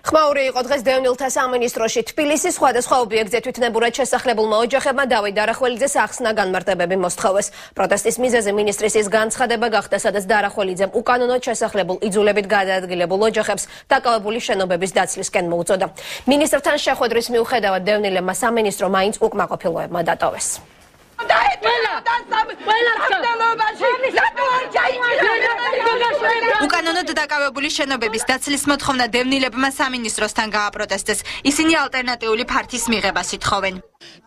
ხმაური იყო დღეს დევნილთა სამინისტროში. თბილისის სხვადასხვა ობიექტზე თვითნებურად შესახლებულმა ოჯახებმა დავით დარახველიძეს ახსნა განმარტებები მოსთხოვეს. პროტესტის მიზეზი მინისტრის ის განცხადება გახდა, სადაც დარახველიძემ უკანონოდ შესახლებულ იძულებით გადაადგილებულ ოჯახებს დაკავებული შენობების დაცლისკენ მოუწოდა. მინისტრთან შეხვედრის მიუხედავად დევნილებმა სამინისტრო მაინც უკმაყოფილოებმა დატოვეს. უკანონოდ დაკავებული შენობების დაცლის მოთხოვნა დევნილებმა სამინისტროსთან გააპროტესტეს. ისინი ალტერნატიული ფართის მიღებას ითხოვენ.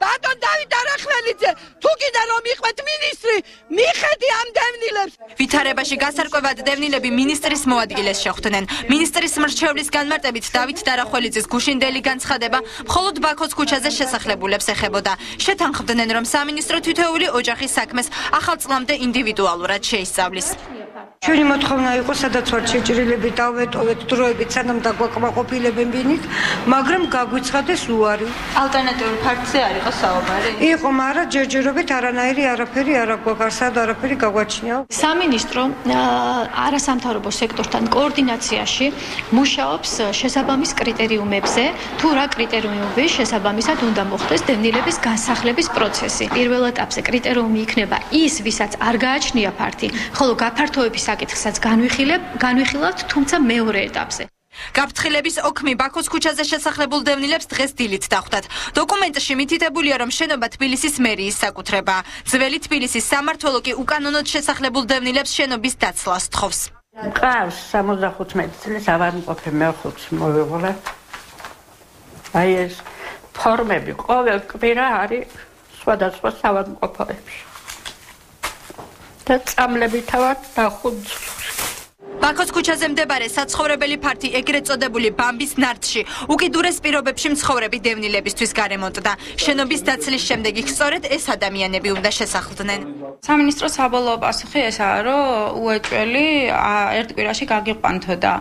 ბატონ დავით დარახველიძე, თუ კიდე რომ იყვეთ მინისტრი, მიხედი ამ დევნილებს. ვითარებაში გასარკვევად დევნილები მინისტრის მოადგილეს შეხვდნენ. მინისტრის მრჩევლის განმარტებით დავით დარახველიძის გუშინდელი განცხადება მხოლოდ ბაქოს ქუჩაზე შესახლებულებს ეხებოდა. შეთანხმდნენ, რომ სამინისტრო თითოეული ოჯახის საქმეს ახალ წლამდე ინდივიდუალურად შეისწავლის. ჩვენი მოთხოვნა იყო, სადაც ვართ შეჭრილები დავეტოვეთ დროებით, სანამ დაგვაკმაყოფილებენ ბინით, მაგრამ გაგვიცხადეს უარი. ალტერნატიული ფაქტზე არ იყო საუბარი? იყო, მაგრამ ჯერჯერობით არაფერი არ გვაქვს, არაფერი გაგვაჩნია. სამინისტრო არასამთავრობო სექტორთან კოორდინაციაში მუშაობს შესაბამის კრიტერიუმებზე, თუ რა კრიტერიუმების შესაბამისად უნდა მოხდეს დევნილების განსახლების პროცესი. პირველ ეტაპზე კრიტერიუმი იქნება ის, ვისაც არ გააჩნია ფართი, ხოლო გაფართოების საკითხსაც განვიხილავთ, თუმცა მეორე ეტაპზე. გაფრთხილების ოქმი ბაქოს ქუჩაზე შესახლებულ დევნილებს დღეს დილით დახვდათ. დოკუმენტში მითითებულია, რომ შენობა თბილისის მერიის საკუთრებაა. ძველი თბილისის სამმართველო კი უკანონოდ შესახლებულ დევნილებს შენობის დაცლას თხოვს. ყავს 75 წლის ავადმყოფი მეხუთს მოვიღოთ. აი ეს ფორმები ყოველ კვირა არის სხვადასხვა ავადმყოფოებში. და წამლები თავად დახუნცვლს. ბაქოს ქუჩაზე მდებარე საცხოვრებელი ფართი ეგრეთ წოდებული ბამბის ნარდში უკიდურეს პირობებში მცხოვრები დევნილებისთვის გარემონტდა. შენობის დაცლის შემდეგ იქ სწორედ ეს ადამიანები უნდა შესახლდნენ. სამინისტროს საბოლოო პასუხი ესაა, რომ უეჭველი ერთ კვირაში გაგიყვანთო და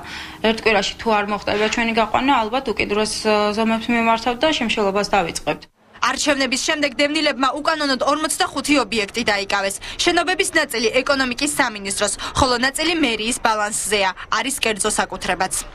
ერთ კვირაში თუ არ მოხდება ჩვენი გაყვანა, ალბათ უკიდურეს ზომებს მიმართავთ და შემშელობას დავიწყებთ. არჩევნების შემდეგ დევნილებმა უკანონოდ 45 ობიექტი დაიკავეს. შენობების ნაწილი ეკონომიკის სამინისტროს, ხოლო ნაწილი მერიის ბალანსზეა, არის კერძო საკუთრებაც.